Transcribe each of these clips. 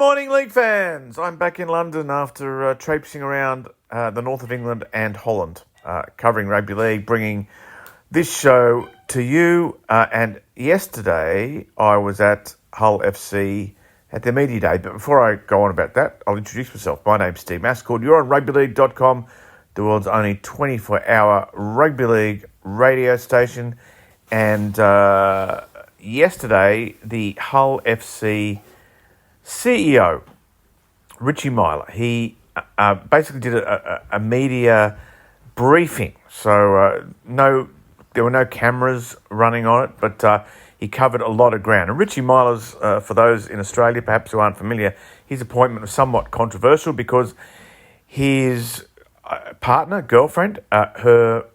morning, League fans. I'm back in London after traipsing around the north of England and Holland, covering rugby league, bringing this show to you. And yesterday, I was at Hull FC at their media day. But before I go on about that, I'll introduce myself. My name's Steve Mascord. You're on rugbyleague.com, the world's only 24-hour rugby league radio station. And yesterday, the Hull FC CEO Richie Myler, he basically did a media briefing. So there were no cameras running on it, but he covered a lot of ground. And Richie Myler's, for those in Australia perhaps who aren't familiar, his appointment was somewhat controversial because his partner, girlfriend, her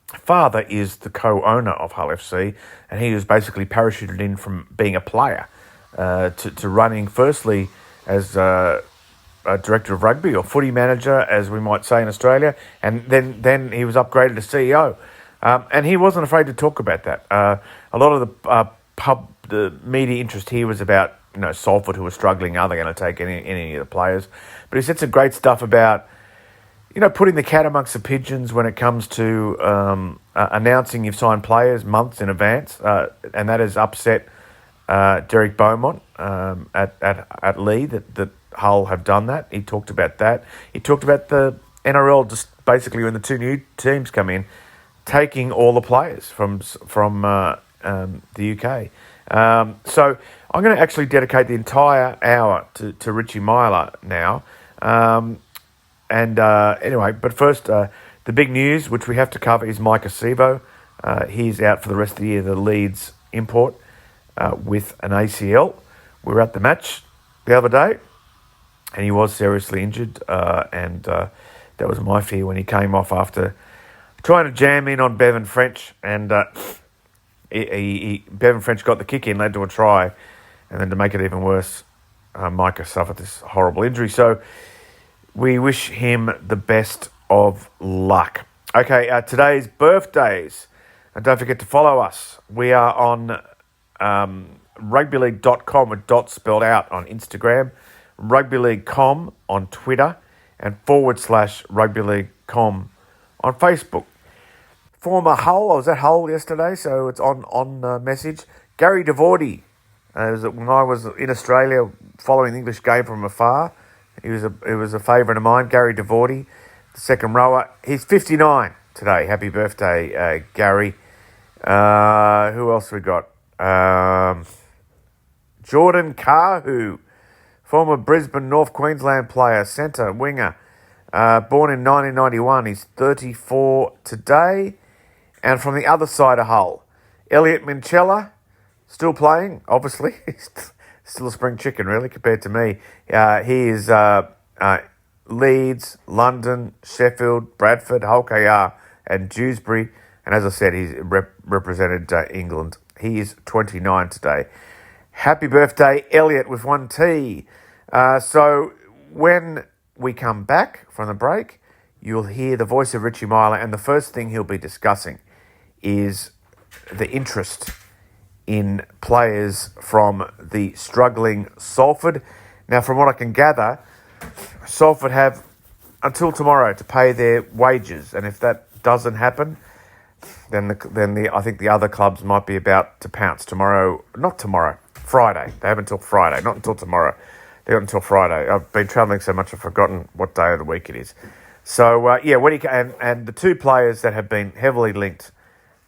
father is the co-owner of Hull FC, and he was basically parachuted in from being a player to running firstly as a director of rugby or footy manager, as we might say in Australia, and then he was upgraded to CEO. And he wasn't afraid to talk about that. A lot of the media interest here was about Salford, who were struggling. Are they going to take any of the players? But he said some great stuff about putting the cat amongst the pigeons when it comes to announcing you've signed players months in advance, and that has upset Derek Beaumont at Lee that Hull have done that. He talked about that. He talked about the NRL just basically when the two new teams come in, taking all the players from the UK. So I'm going to actually dedicate the entire hour to Richie Myler now. Anyway, but first, the big news, which we have to cover, is Mike Acevo. He's out for the rest of the year, the Leeds import, with an ACL. We were at the match the other day, and he was seriously injured, and that was my fear when he came off after trying to jam in on Bevan French, and Bevan French got the kick in, led to a try, and then to make it even worse, Micah suffered this horrible injury. So we wish him the best of luck. Okay, today's birthdays. And don't forget to follow us. We are on rugbyleague.com with dots spelled out on Instagram, rugbyleague.com on Twitter, and /rugbyleague.com on Facebook. Former Hull, I was at Hull yesterday, so it's on message. Gary Devordy, when I was in Australia following the English game from afar, he was a favourite of mine. Gary Devordy, the second rower. He's 59 today. Happy birthday, Gary. Who else we got? Jordan Carhu, former Brisbane North Queensland player, centre, winger, born in 1991. He's 34 today. And from the other side of Hull, Elliot Minchella, still playing, obviously. He's still a spring chicken, really, compared to me. He is Leeds, London, Sheffield, Bradford, Hull KR, and Dewsbury. And as I said, he's represented England. He is 29 today. Happy birthday, Elliot, with one T. So when we come back from the break, you'll hear the voice of Richie Myler, and the first thing he'll be discussing is the interest in players from the struggling Salford. Now, from what I can gather, Salford have until tomorrow to pay their wages, and if that doesn't happen, then I think the other clubs might be about to pounce tomorrow. Not tomorrow, Friday. They have until Friday, not until tomorrow. They got until Friday. I've been travelling so much I've forgotten what day of the week it is. So when and the two players that have been heavily linked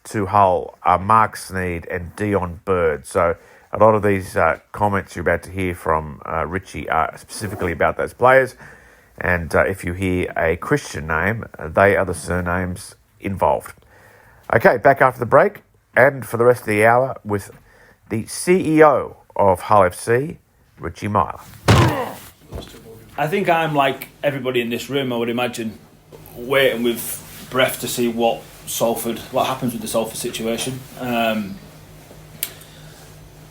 to Hull are Mark Sneed and Dion Bird. So a lot of these comments you're about to hear from Richie are specifically about those players. And if you hear a Christian name, they are the surnames involved. Okay, back after the break, and for the rest of the hour with the CEO of Hull FC, Richie Myler. I think I'm like everybody in this room, I would imagine, waiting with breath to see what happens with the Salford situation.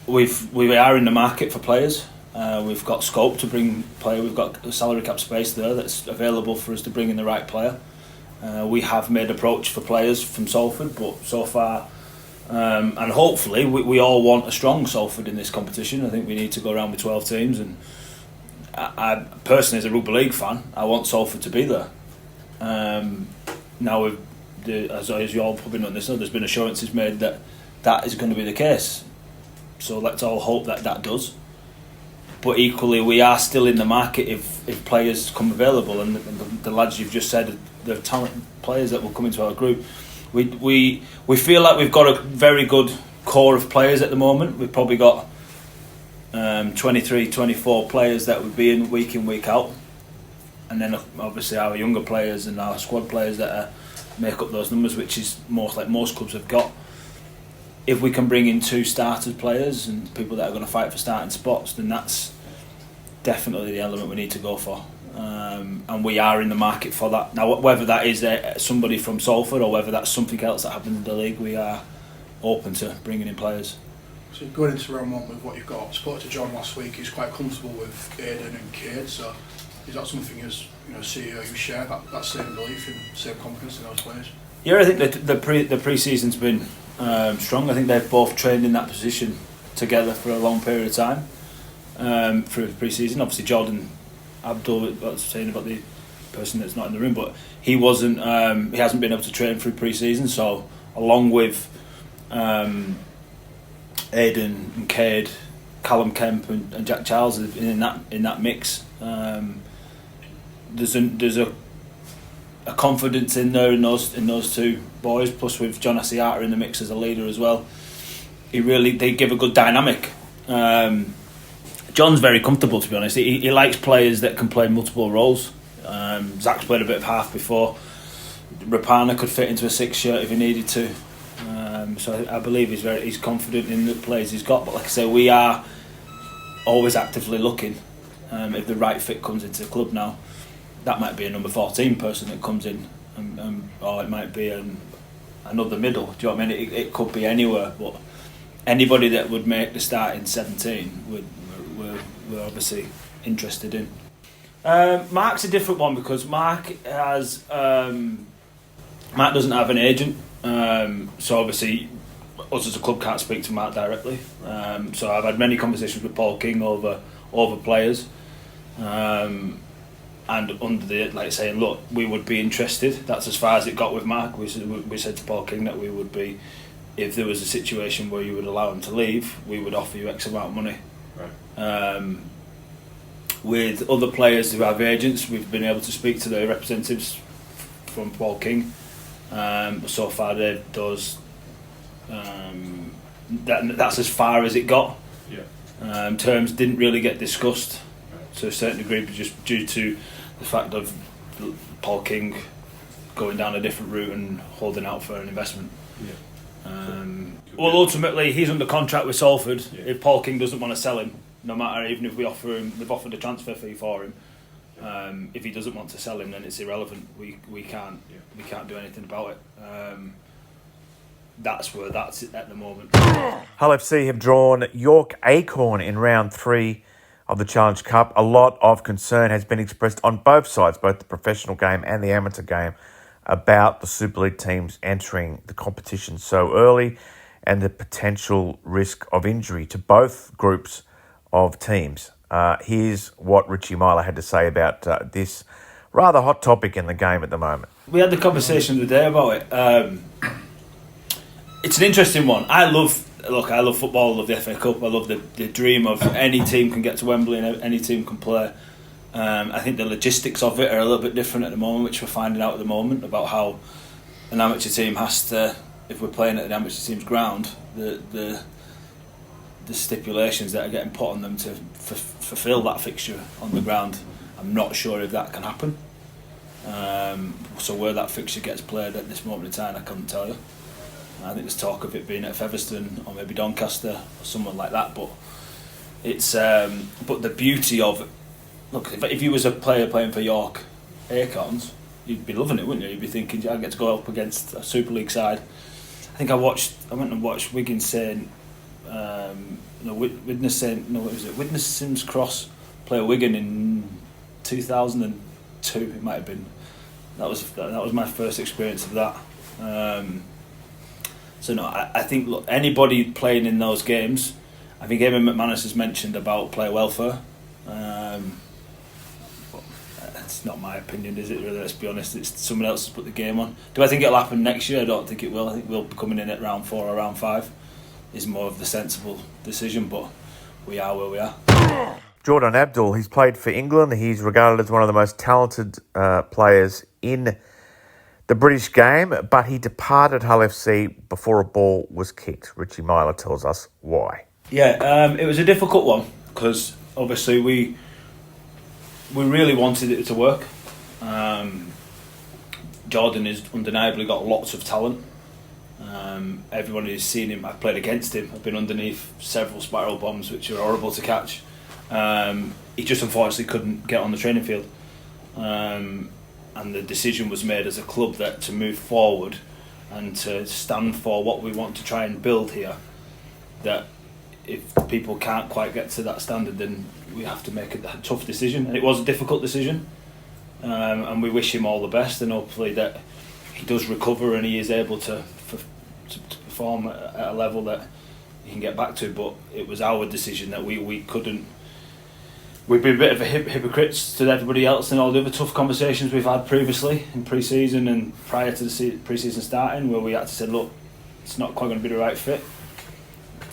We are in the market for players. We've got scope to bring player. We've got a salary cap space there that's available for us to bring in the right player. We have made approach for players from Salford, but so far, and hopefully, we all want a strong Salford in this competition. I think we need to go around with 12 teams and I personally, as a rugby league fan, I want Salford to be there. Now, as you all probably know, there's been assurances made that is going to be the case. So let's all hope that does. But equally, we are still in the market if players come available, and the lads you've just said, the talent players that will come into our group, we feel like we've got a very good core of players at the moment. We've probably got 23, 24 players that would be in week out, and then obviously our younger players and our squad players that make up those numbers, which is most like most clubs have got. If we can bring in 2 started players and people that are going to fight for starting spots, then that's definitely the element we need to go for. And we are in the market for that. Now, whether that is somebody from Salford or whether that's something else that happens in the league, we are open to bringing in players. So going into round 1 with what you've got, I spoke to John last week. He's quite comfortable with Aiden and Cade. So is that something as CEO you share that same belief and same confidence in those players? Yeah, I think the pre-season's been strong. I think they've both trained in that position together for a long period of time through pre-season. Obviously, Jordan Abdul, I was saying about the person that's not in the room, but he wasn't. He hasn't been able to train through pre-season. So, along with Aiden and Cade, Callum Kemp and Jack Charles in that mix, there's a confidence in there in those 2 boys. Plus, with John Asiata in the mix as a leader as well, they give a good dynamic. John's very comfortable, to be honest. He likes players that can play multiple roles. Zach's played a bit of half before. Rapana could fit into a 6 shirt if he needed to. So I believe he's confident in the players he's got. But like I say, we are always actively looking. If the right fit comes into the club now, that might be a number 14 person that comes in, or it might be another middle. Do you know what I mean? It could be anywhere, but anybody that would make the start in 17, we're obviously interested in. Mark's a different one because Mark doesn't have an agent, so obviously us as a club can't speak to Mark directly. So I've had many conversations with Paul King over players. And under the saying, look, we would be interested. That's as far as it got with Mark. We said to Paul King that we would be, if there was a situation where you would allow him to leave, we would offer you X amount of money. Right. With other players who have agents, we've been able to speak to their representatives from Paul King. So far, that's as far as it got. Yeah. Terms didn't really get discussed to a certain degree, just due to the fact of Paul King going down a different route and holding out for an investment. Yeah. Well, ultimately, he's under contract with Salford. Yeah. If Paul King doesn't want to sell him, no matter, even if we offer him, they've offered a transfer fee for him. If he doesn't want to sell him, then it's irrelevant. We can't do anything about it. That's where that's at the moment. Hull FC have drawn York Acorn in round 3 of the Challenge Cup. A lot of concern has been expressed on both sides, both the professional game and the amateur game, about the Super League teams entering the competition so early and the potential risk of injury to both groups of teams. Here's what Richie Myler had to say about this rather hot topic in the game at the moment. We had the conversation today about it. It's an interesting one. I love football, I love the FA Cup, I love the dream of any team can get to Wembley and any team can play. I think the logistics of it are a little bit different at the moment, which we're finding out at the moment about how an amateur team has to, if we're playing at an amateur team's ground, the stipulations that are getting put on them to fulfil that fixture on the ground. I'm not sure if that can happen. So where that fixture gets played at this moment in time, I couldn't tell you. I think there's talk of it being at Featherstone or maybe Doncaster or someone like that. But it's but the beauty of it, look, if you was a player playing for York Acorns, you'd be loving it, wouldn't you? You'd be thinking, I get to go up against a Super League side. I think I went and watched Wigan saying, Widnes Sims Cross play Wigan in 2002. It might have been. That was my first experience of that. So no, I think, look, anybody playing in those games, I think Eamon McManus has mentioned about player welfare. it's not my opinion, is it? Really, let's be honest. It's someone else has put the game on. Do I think it'll happen next year? I don't think it will. I think we'll be coming in at round 4 or round 5. Is more of the sensible decision, but we are where we are. Jordan Abdul, he's played for England. He's regarded as one of the most talented players in the British game, but he departed Hull FC before a ball was kicked. Richie Myler tells us why. Yeah, it was a difficult one because obviously we really wanted it to work. Jordan has undeniably got lots of talent. Everyone who's seen him, I've played against him. I've been underneath several spiral bombs, which are horrible to catch. He just unfortunately couldn't get on the training field. And the decision was made as a club that to move forward and to stand for what we want to try and build here, that if people can't quite get to that standard, then we have to make a tough decision. And it was a difficult decision, and we wish him all the best, and hopefully that he does recover and he is able to perform at a level that he can get back to. But it was our decision that we couldn't. We've been a bit of a hypocrites to everybody else and all the other tough conversations we've had previously in pre-season and prior to the pre-season starting, where we had to say, look, it's not quite going to be the right fit.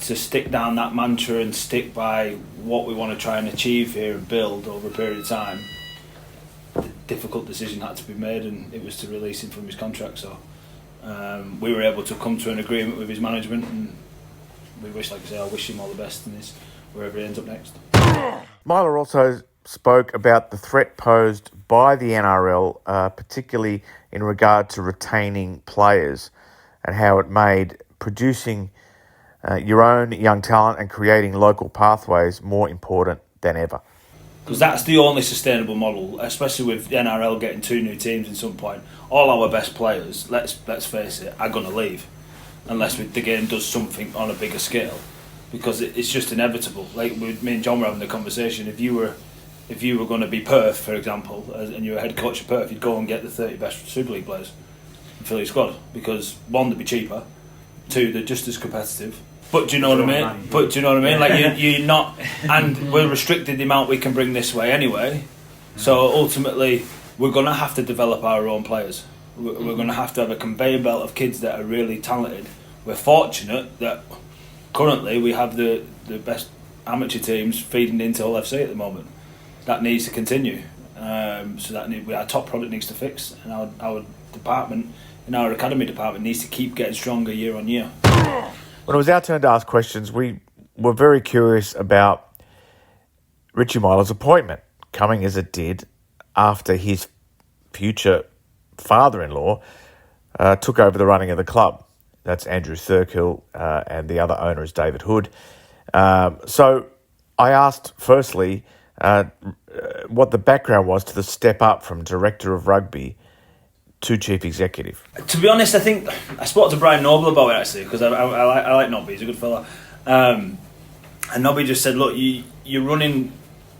To stick down that mantra and stick by what we want to try and achieve here and build over a period of time, the difficult decision had to be made, and it was to release him from his contract. So we were able to come to an agreement with his management, and we wish, like I say, I wish him all the best in his wherever he ends up next. Myler also spoke about the threat posed by the NRL, particularly in regard to retaining players, and how it made producing your own young talent and creating local pathways more important than ever. Because that's the only sustainable model, especially with the NRL getting 2 new teams at some point. All our best players, let's face it, are going to leave unless the game does something on a bigger scale, because it's just inevitable. Like me and John were having the conversation. If you were going to be Perth, for example, and you were head coach of Perth, you'd go and get the 30 best Super League players and fill your squad, because 1, they'd be cheaper, 2, they're just as competitive. But do you know what I mean? Like you're not, and we're restricted the amount we can bring this way anyway. So ultimately, we're going to have to develop our own players. We're going to have a conveyor belt of kids that are really talented. We're fortunate that currently we have the best amateur teams feeding into Hull FC at the moment. That needs to continue. So our top product needs to fix, and our department, in our academy department, needs to keep getting stronger year on year. When it was our turn to ask questions, we were very curious about Richie Myler's appointment, coming as it did after his future father-in-law took over the running of the club. That's Andrew Thurkill, and the other owner is David Hood. So I asked, firstly, what the background was to the step up from director of rugby to chief executive. To be honest, I think I spoke to Brian Noble about it actually, because I like Nobby, he's a good fella. And Nobby just said, look, you're running,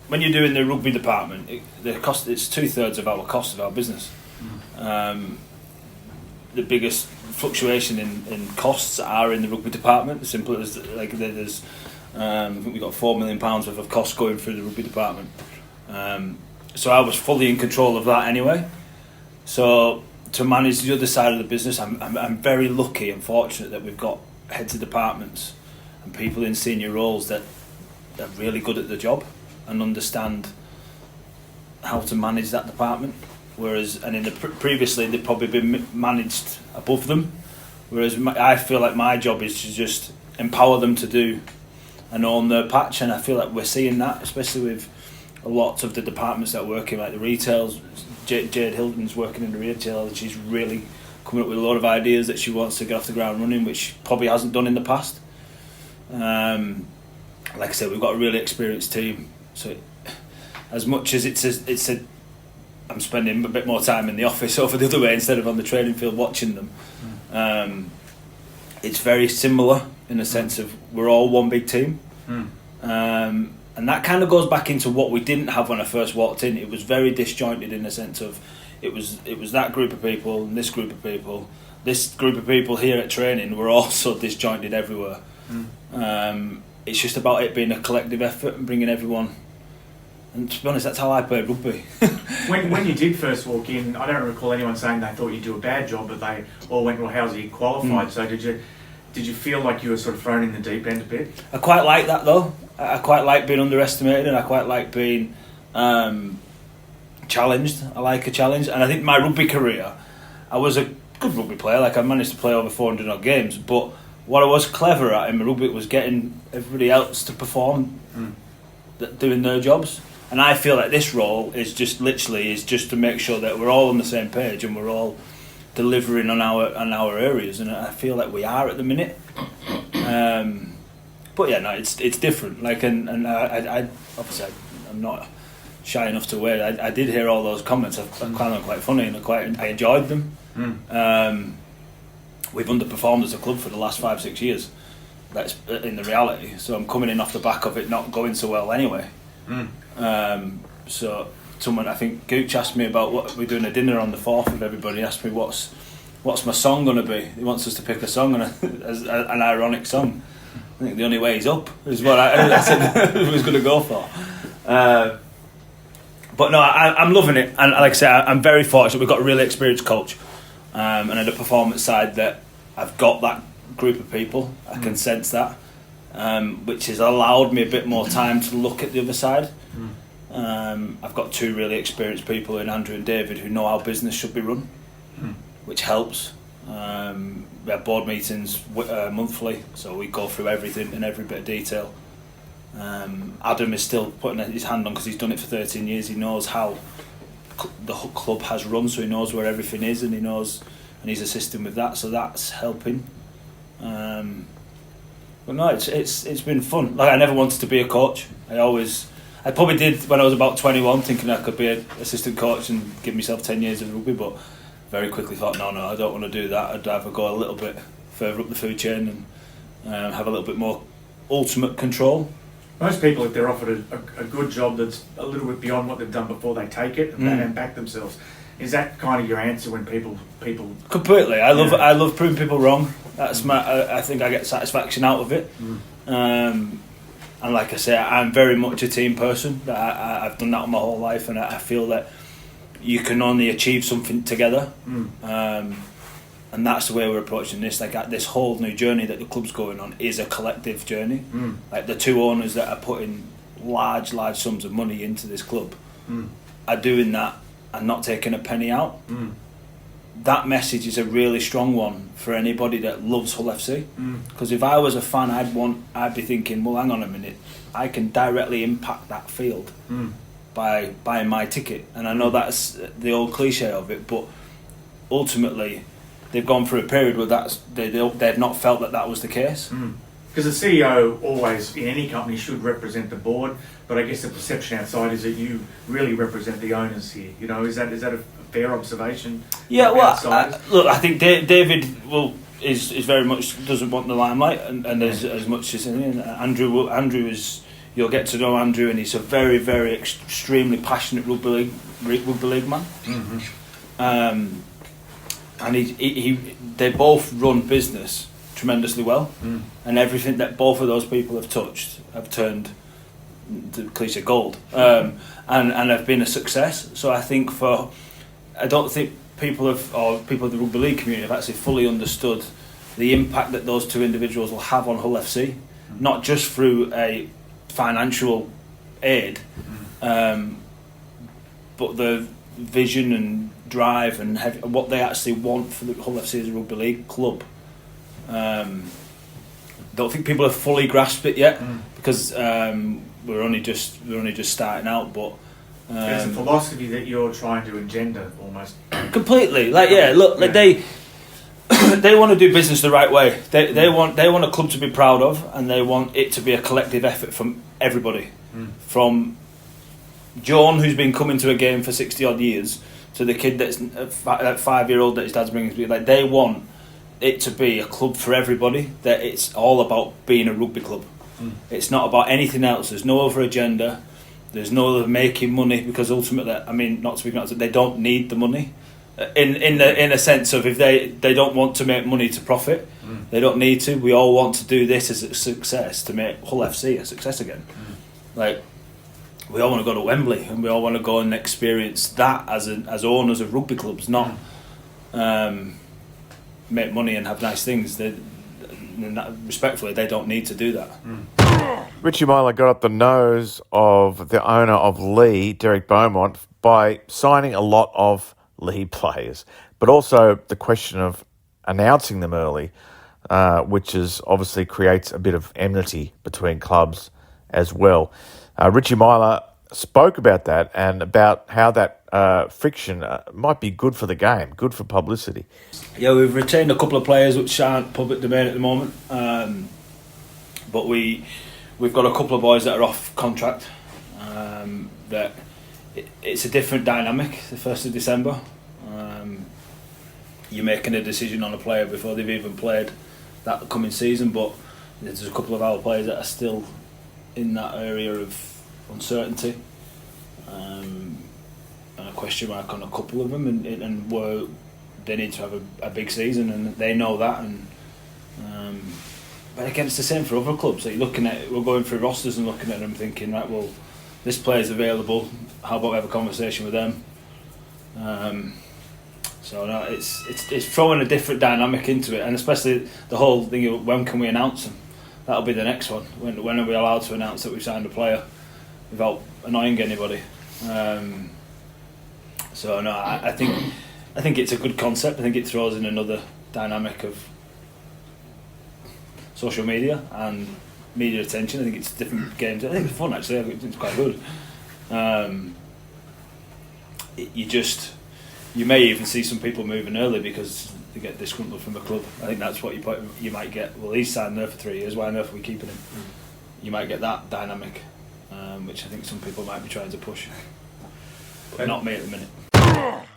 when you're doing the rugby department, it's 2/3 of our cost of our business. The biggest fluctuation in costs are in the rugby department. As simple as like there's, I think we've got £4 million worth of costs going through the rugby department. So I was fully in control of that anyway. So to manage the other side of the business, I'm very lucky and fortunate that we've got heads of departments and people in senior roles that are really good at the job and understand how to manage that department. Whereas, and in the previously they've probably been managed above them. Whereas I feel like my job is to just empower them to do and own their patch, and I feel like we're seeing that, especially with a lot of the departments that are working, like the retails. Jade Hilton's working in the retail, and she's really coming up with a lot of ideas that she wants to get off the ground running, which probably hasn't done in the past. Like I said, we've got a really experienced team, so as much as I'm spending a bit more time in the office over the other way instead of on the training field watching them. It's very similar in the sense of we're all one big team. And that kind of goes back into what we didn't have when I first walked in. It was very disjointed in the sense of it was that group of people and this group of people. This group of people here at training were also disjointed everywhere. It's just about it being a collective effort and bringing everyone And to be honest, that's how I played rugby. when you did first walk in, I don't recall anyone saying they thought you'd do a bad job, but they all went, well, how's he qualified? So did you feel like you were sort of thrown in the deep end a bit? I quite like that though. I quite like being underestimated, and I quite like being challenged. I like a challenge, and I think my rugby career, I was a good rugby player. Like I managed to play over 400 odd games, but what I was clever at in my rugby was getting everybody else to perform, doing their jobs. And I feel like this role is just to make sure that we're all on the same page and we're all delivering on our areas, and I feel like we are at the minute. But yeah, no, it's different. Like, and I obviously I'm not shy enough to wear it. I did hear all those comments. I found them quite funny, and I enjoyed them. We've underperformed as a club for the last 5-6 years. That's in the reality. So I'm coming in off the back of it not going so well anyway. So someone, I think Gooch asked me about what we're doing a dinner on the 4th with everybody. He asked me what's my song going to be. He wants us to pick a song, and as an ironic song. I think The Only Way Is Up is what I said I was going to go for. But no, I'm loving it, and like I say, I'm very fortunate. We've got a really experienced coach, and at the performance side that I've got that group of people. I can sense that, which has allowed me a bit more time to look at the other side. I've got 2 really experienced people in Andrew and David who know how business should be run, which helps. We have board meetings monthly, so we go through everything in every bit of detail. Adam is still putting his hand on because he's done it for 13 years. He knows how the club has run, so he knows where everything is, and he's assisting with that, so that's helping. But no, it's been fun. Like, I never wanted to be a coach. I probably did when I was about 21, thinking I could be an assistant coach and give myself 10 years of rugby, but very quickly thought, no, I don't want to do that. I'd rather go a little bit further up the food chain and have a little bit more ultimate control. Most people, if they're offered a good job that's a little bit beyond what they've done before, they take it and back themselves. Is that kind of your answer when people? Completely. I love proving people wrong. That's I think I get satisfaction out of it. And like I say, I'm very much a team person. I've done that my whole life, and I feel that you can only achieve something together. And that's the way we're approaching this. Like, this whole new journey that the club's going on is a collective journey. Like, the 2 owners that are putting large sums of money into this club are doing that and not taking a penny out. That message is a really strong one for anybody that loves Hull FC. Because if I was a fan, I'd be thinking, well, hang on a minute, I can directly impact that field by buying my ticket. And I know that's the old cliche of it, but ultimately they've gone through a period where they've not felt that was the case. Because the CEO always, in any company, should represent the board, but I guess the perception outside is that you really represent the owners here. You know, is that a fair observation? Yeah, well, I think David is very much doesn't want the limelight, and as much as Andrew is. You'll get to know Andrew, and he's a very, very extremely passionate rugby league man. And they both run business tremendously well, and everything that both of those people have touched have turned to cliche gold, and have been a success. So I think I don't think people of the rugby league community have actually fully understood the impact that those 2 individuals will have on Hull FC, not just through a financial aid, but the vision and drive and what they actually want for the Hull FC as a rugby league club. Don't think people have fully grasped it yet, because we're only just starting out. But it's a philosophy that you're trying to engender almost. Completely. They want to do business the right way. They want a club to be proud of, and they want it to be a collective effort from everybody, from John, who's been coming to a game for 60 odd years, to the kid that's a 5-year-old that his dad's bringing to be. Like, they want it to be a club for everybody. That it's all about being a rugby club. It's not about anything else. There's no other agenda. There's no other making money, because ultimately, I mean, not speaking out, they don't need the money. In a sense of, if they don't want to make money to profit, they don't need to. We all want to do this as a success, to make Hull FC a success again. Like, we all want to go to Wembley and we all want to go and experience that as owners of rugby clubs, not make money and have nice things. Respectfully, they don't need to do that. Richie Myler got up the nose of the owner of Lee, Derek Beaumont, by signing a lot of Lee players, but also the question of announcing them early, which is obviously creates a bit of enmity between clubs as well. Richie Myler spoke about that and about how that friction might be good for the game, good for publicity. Yeah, we've retained a couple of players which aren't public domain at the moment, but we've got a couple of boys that are off contract. That it's a different dynamic. The 1st of December, you're making a decision on a player before they've even played that coming season. But there's a couple of our players that are still in that area of uncertainty, and a question mark on a couple of them, and they need to have a big season, and they know that. And but again, it's the same for other clubs. Like we're going through rosters and looking at them, thinking, right, well, this player's available. How about we have a conversation with them? So no, it's throwing a different dynamic into it, and especially the whole thing of when can we announce them? That'll be the next one. When are we allowed to announce that we've signed a player without annoying anybody? So no, I think it's a good concept. I think it throws in another dynamic of social media and media attention. I think it's different games. I think it's fun actually. I think it's quite good. You may even see some people moving early because they get disgruntled from the club. I think that's what you might get. Well, he's signed there for 3 years. Why on earth are we keeping him? You might get that dynamic, which I think some people might be trying to push, but not me at the minute.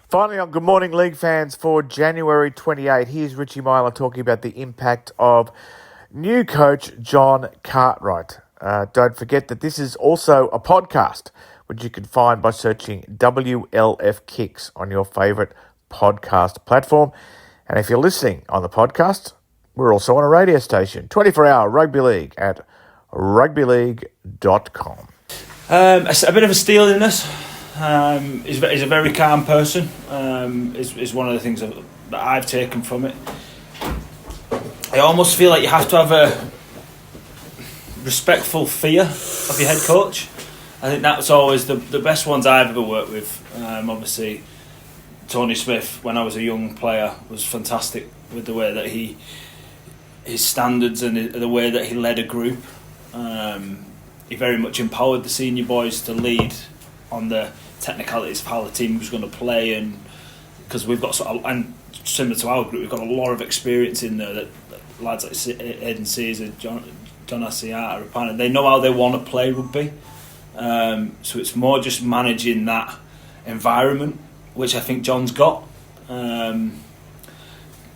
Finally, on Good Morning League fans for January 28, here's Richie Myler talking about the impact of new coach Jed Cartwright. Don't forget that this is also a podcast, which you can find by searching WLF Kicks on your favourite podcast platform. And if you're listening on the podcast, we're also on a radio station, 24-hour rugby league at rugbyleague.com. A bit of a steal in this. He's a very calm person. Is one of the things that I've taken from it. I almost feel like you have to have a respectful fear of your head coach. I think that's always the best ones I've ever worked with. Obviously, Tony Smith, when I was a young player, was fantastic with the way that his standards and the way that he led a group. He very much empowered the senior boys to lead on the technicalities of how the team was going to play, and because we've got and similar to our group, we've got a lot of experience in there. That lads like Aiden Sezer, John Asiata, Rapana, they know how they want to play rugby. So it's more just managing that environment, which I think John's got.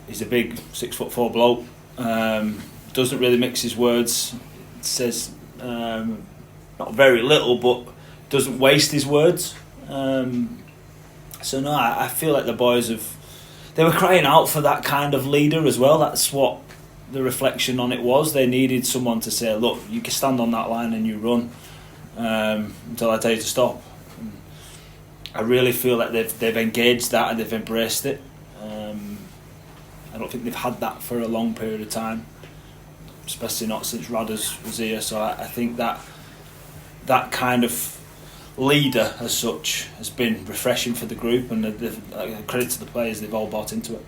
He's a big 6'4" bloke. Doesn't really mix his words. Says not very little, but doesn't waste his words. So no, I feel like the boys they were crying out for that kind of leader as well. That's what the reflection on it was. They needed someone to say, look, you can stand on that line and you run until I tell you to stop. And I really feel like they've engaged that and they've embraced it. I don't think they've had that for a long period of time, especially not since Radders was here. So I think that kind of leader as such has been refreshing for the group, and credit to the players, they've all bought into it.